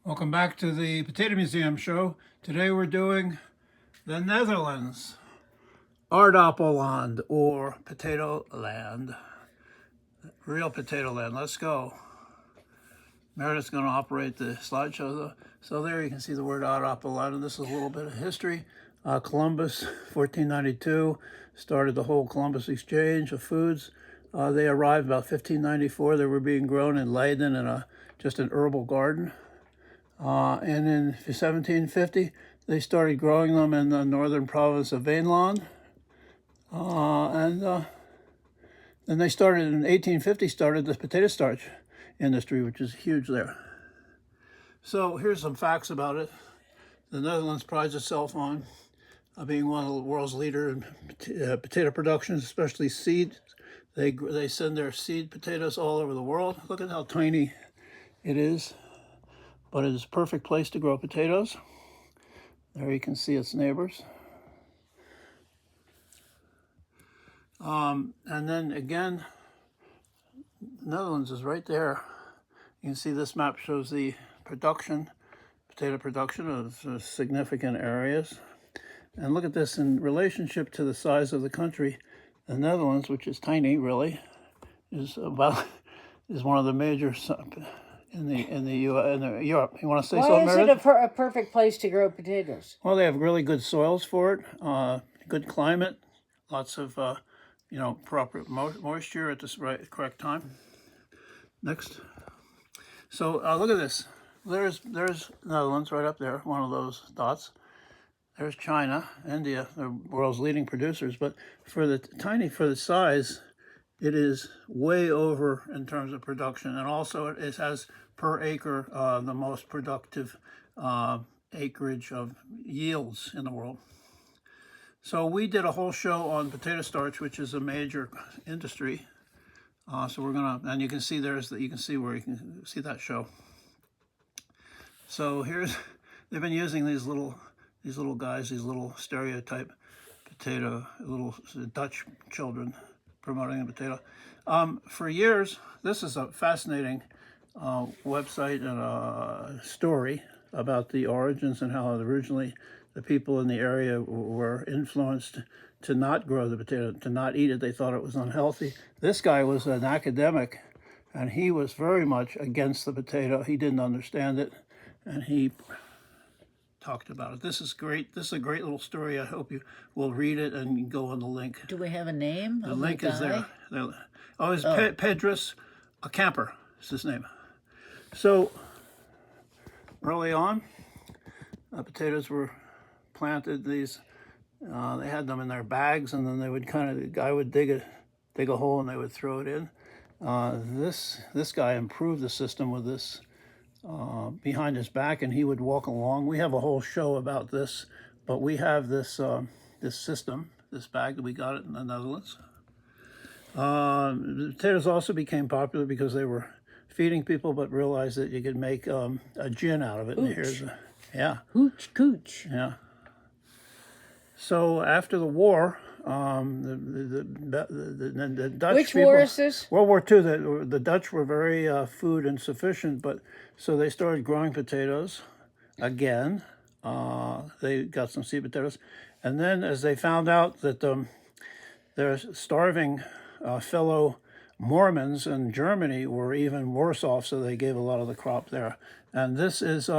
Welcome back to the Potato Museum show. Today we're doing the Netherlands, aardappelland or potato land, real potato land. Let's go. Meredith's going to operate the slideshow though. So there you can see the word aardappelland, and this is a little bit of history. Columbus, 1492, started the whole Columbus exchange of foods. They arrived about 1594. They were being grown in Leiden in just an herbal garden. And in 1750, they started growing them in the northern province of Veenland. And then they started in 1850, started the potato starch industry, which is huge there. So here's some facts about it. The Netherlands prides itself on being one of the world's leader in potato production, especially seed. They send their seed potatoes all over the world. Look at how tiny it is. But it is a perfect place to grow potatoes. There you can see its neighbors. And then again, the Netherlands is right there. You can see this map shows the potato production of significant areas. And look at this in relationship to the size of the country. The Netherlands, which is tiny really, is one of the major in Europe. You want to say something, Meredith? Why is it a perfect place to grow potatoes? Well, they have really good soils for it, good climate, lots of proper moisture at the correct time. Next. So look at this. There's Netherlands right up there, one of those dots. There's China, India, the world's leading producers. But for the size, it is way over in terms of production, and also it has per acre the most productive acreage of yields in the world. So we did a whole show on potato starch, which is a major industry. So we're gonna, and you can see you can see that show. So they've been using these little guys, these little stereotype potato, little Dutch children promoting the potato. For years, this is a fascinating website and a story about the origins and how originally the people in the area were influenced to not grow the potato, to not eat it. They thought it was unhealthy. This guy was an academic, and he was very much against the potato. He didn't understand it, and he talked about it. This is great. This is a great little story. I hope you will read it and go on the link. Do we have a name? The link is there. Oh, it's Pedros Camper is his name. So early on, potatoes were planted. These they had them in their bags, and then they would the guy would dig a hole and they would throw it in. This guy improved the system with this behind his back, and he would walk along. We have a whole show about this, but we have this system, this bag that we got it in the Netherlands. The potatoes also became popular because they were feeding people, but realized that you could make a gin out of it. And here's Hooch cooch. Yeah. So after the war, the Dutch Which people, war is this? World War II. The Dutch were very food insufficient, but so they started growing potatoes again. They got some seed potatoes, and then as they found out that their starving fellow Mormons in Germany were even worse off, so they gave a lot of the crop there. And this is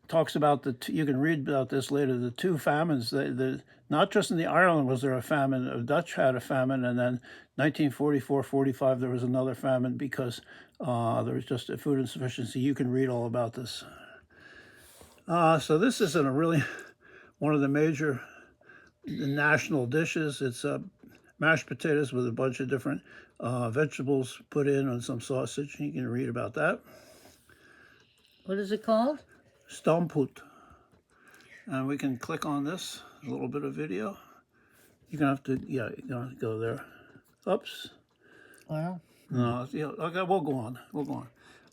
talks about you can read about this later, the two famines. Not just in the Ireland was there a famine, the Dutch had a famine, and then 1944-45 there was another famine because there was just a food insufficiency. You can read all about this. So this isn't really one of the major national dishes. It's mashed potatoes with a bunch of different vegetables put in and some sausage. You can read about that. What is it called? Stamppot. And we can click on this, a little bit of video. You're gonna have to, you're gonna have to go there. Oops. Well. No, okay, we'll go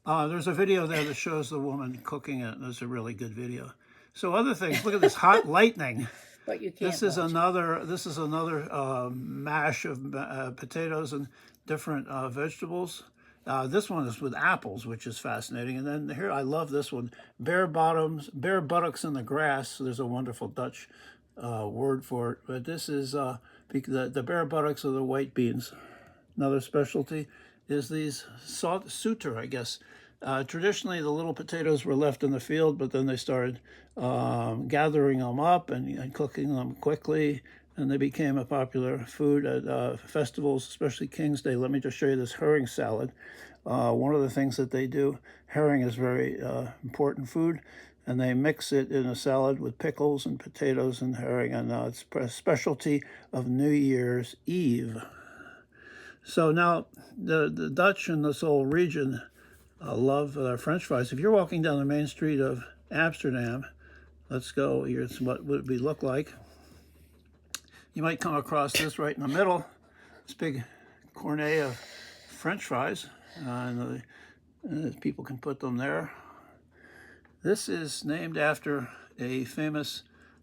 on. There's a video there that shows the woman cooking it. It's a really good video. So other things, look at this hot lightning. But you can't. This is another mash of potatoes and different vegetables. This one is with apples, which is fascinating. And then here, I love this one, bare buttocks in the grass. There's a wonderful Dutch word for it, but this is the bare buttocks of the white beans. Another specialty is these suter, I guess. Traditionally, the little potatoes were left in the field, but then they started gathering them up and cooking them quickly, and they became a popular food at festivals, especially King's Day. Let me just show you this herring salad. One of the things that they do, herring is very important food, and they mix it in a salad with pickles and potatoes and herring, and it's a specialty of New Year's Eve. So now the Dutch in this whole region love French fries. If you're walking down the main street of Amsterdam, let's go. Here's what would it look like. You might come across this right in the middle. This big cornet of French fries, and people can put them there. This is named after a famous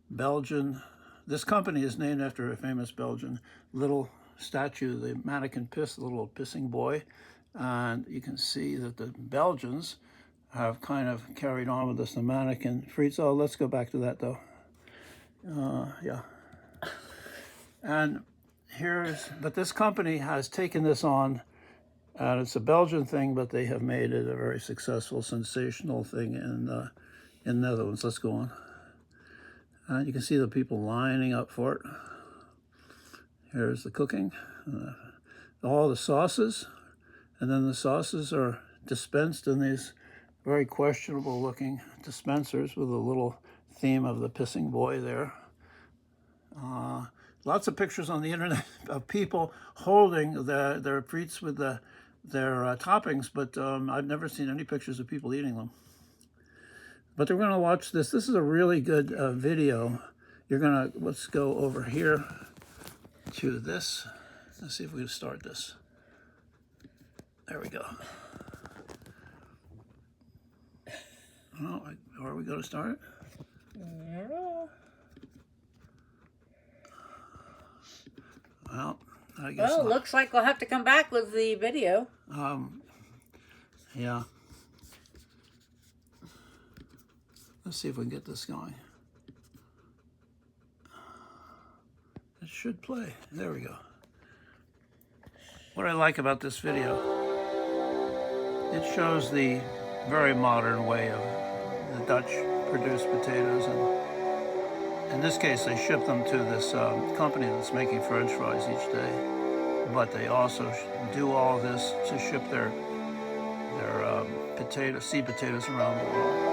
Belgian. This company is named after a famous Belgian little statue, the mannequin Piss, the little pissing boy. And you can see that the Belgians have kind of carried on with this, the mannequin frites. Oh, let's go back to that though. Yeah. And but this company has taken this on, and it's a Belgian thing, but they have made it a very successful, sensational thing in Netherlands. Let's go on. And you can see the people lining up for it. Here's the cooking, all the sauces, and then the sauces are dispensed in these very questionable looking dispensers with a little theme of the pissing boy there. Lots of pictures on the internet of people holding their frites with their toppings, but I've never seen any pictures of people eating them. But we're going to watch this. This is a really good video. Let's go over here to this. Let's see if we can start this. There we go. Oh, are we going to start it? Well, I guess Well, not. looks like we'll have to come back with the video. Yeah. Let's see if we can get this going. It should play. There we go. What I like about this video, it shows the very modern way of the Dutch produce potatoes, and in this case they ship them to this company that's making French fries each day, but they also do all this to ship their seed potatoes around the world.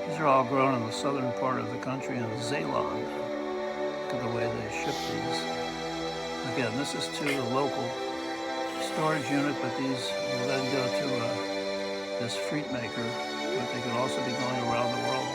These are all grown in the southern part of the country in Zeeland. Look at the way they ship these. Again, this is to the local storage unit, but these will then go to this fruit maker, but they could also be going around the world.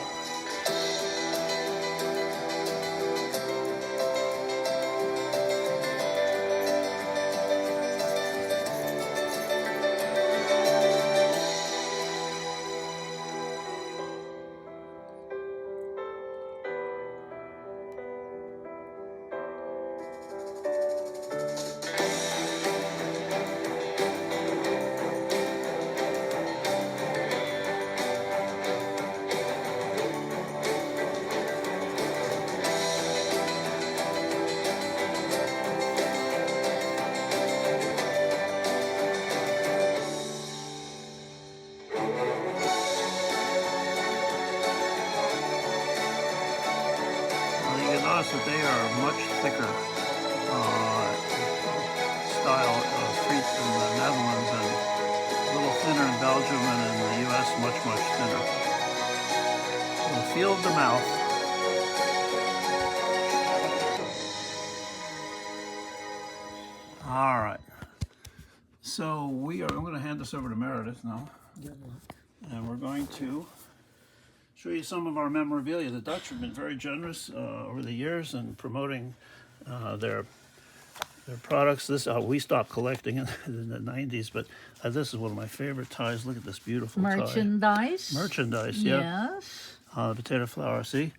Notice that they are much thicker style of frites in the Netherlands, and a little thinner in Belgium, and in the U.S. much thinner. We'll feel the mouth. All right. So I'm going to hand this over to Meredith now, and we're going to show you some of our memorabilia. The Dutch have been very generous over the years in promoting their products. This we stopped collecting in the 90s, but this is one of my favorite ties. Look at this beautiful Merchandise. tie. Merchandise, yeah. Yes. The potato flour, see?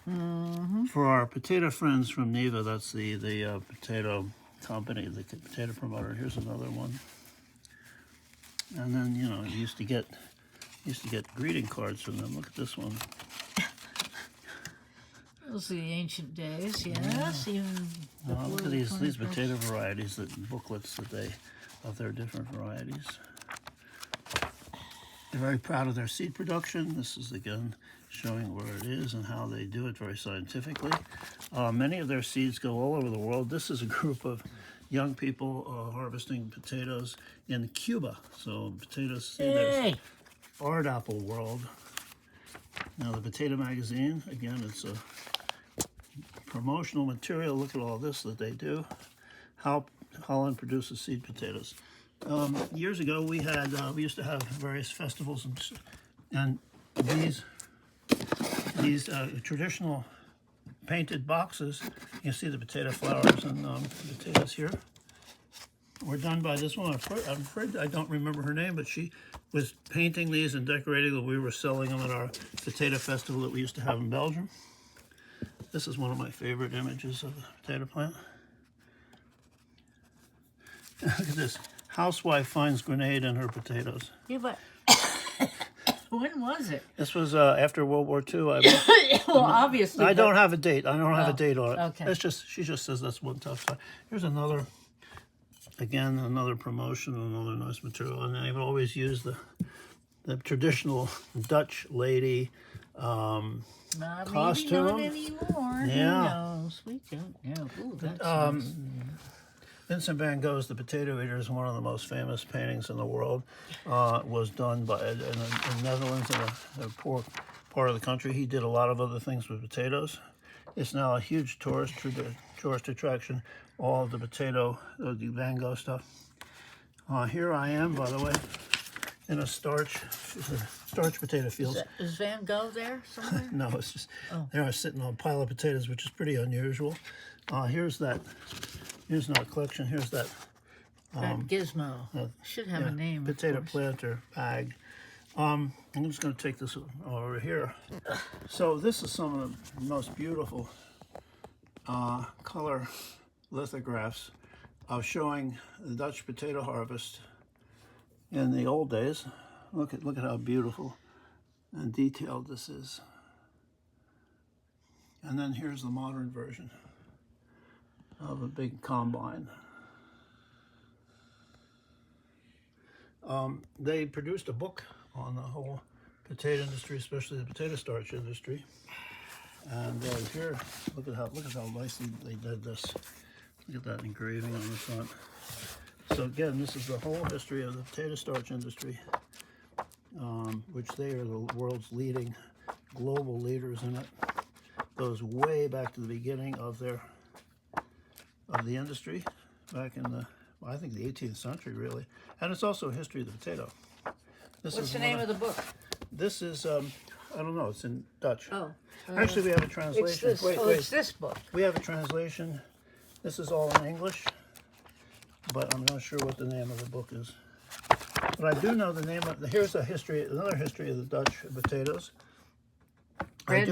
For our potato friends from Neva, that's the potato company, the potato promoter. Here's another one. And then, you know, you used to get greeting cards from them. Look at this one. Those are the ancient days, yes. Even Look at these potato varieties, booklets that of their different varieties. They're very proud of their seed production. This is again showing where it is and how they do it very scientifically. Many of their seeds go all over the world. This is a group of young people harvesting potatoes in Cuba. So potatoes, see, there's aardappel world. Now the potato magazine, again, it's a promotional material. Look at all this that they do. How Holland produces seed potatoes. Years ago, we used to have various festivals, and these traditional painted boxes. You see the potato flowers and potatoes here. Were done by this one. I'm afraid I don't remember her name, but she was painting these and decorating them. We were selling them at our potato festival that we used to have in Belgium. This is one of my favorite images of the potato plant. Look at this. Housewife finds grenade in her potatoes. Yeah, but when was it? This was after World War II. Well, obviously. I don't have a date. I don't have a date on it. Okay. It's just, she just says that's one tough side. Here's another, again, another promotion, another nice material. And I've always used the traditional Dutch lady costume. Maybe not anymore. Yeah. Who knows? We don't know. Ooh, that's nice. Vincent van Gogh's The Potato Eater is one of the most famous paintings in the world. Was done in the Netherlands, in a poor part of the country. He did a lot of other things with potatoes. It's now a huge tourist attraction, all of the the Van Gogh stuff. Here I am, by the way, in a starch potato fields. Is Van Gogh there somewhere? No, it's just, there I was sitting on a pile of potatoes, which is pretty unusual. Here's not a collection, here's that That gizmo. Should have a name. potato planter bag. I'm just going to take this over here. So this is some of the most beautiful color lithographs of showing the Dutch potato harvest in the old days. Look at how beautiful and detailed this is. And then here's the modern version of a big combine. They produced a book on the whole potato industry, especially the potato starch industry. And here, look at how nicely they did this. Look at that engraving on the front. So again, this is the whole history of the potato starch industry, which they are the world's leading global leaders in it. Goes way back to the beginning of the industry, back in I think the 18th century, really. And it's also a history of the potato. What's the name of the book? This is, I don't know, it's in Dutch. Oh. Actually, we have a translation. It's this, Wait. it's this book. We have a translation. This is all in English, but I'm not sure what the name of the book is. But I do know the name of, here's another history of the Dutch potatoes. I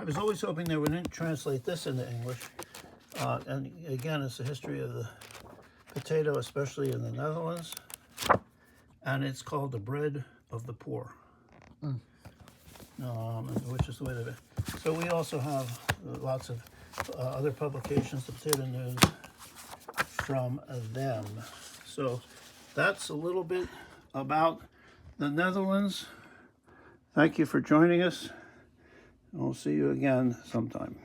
was always hoping they would translate this into English. And again, it's the history of the potato, especially in the Netherlands. And it's called The Bread of the Poor. Which is the way that so we also have lots of other publications, the Potato News, from them. So that's a little bit about the Netherlands. Thank you for joining us. We'll see you again sometime.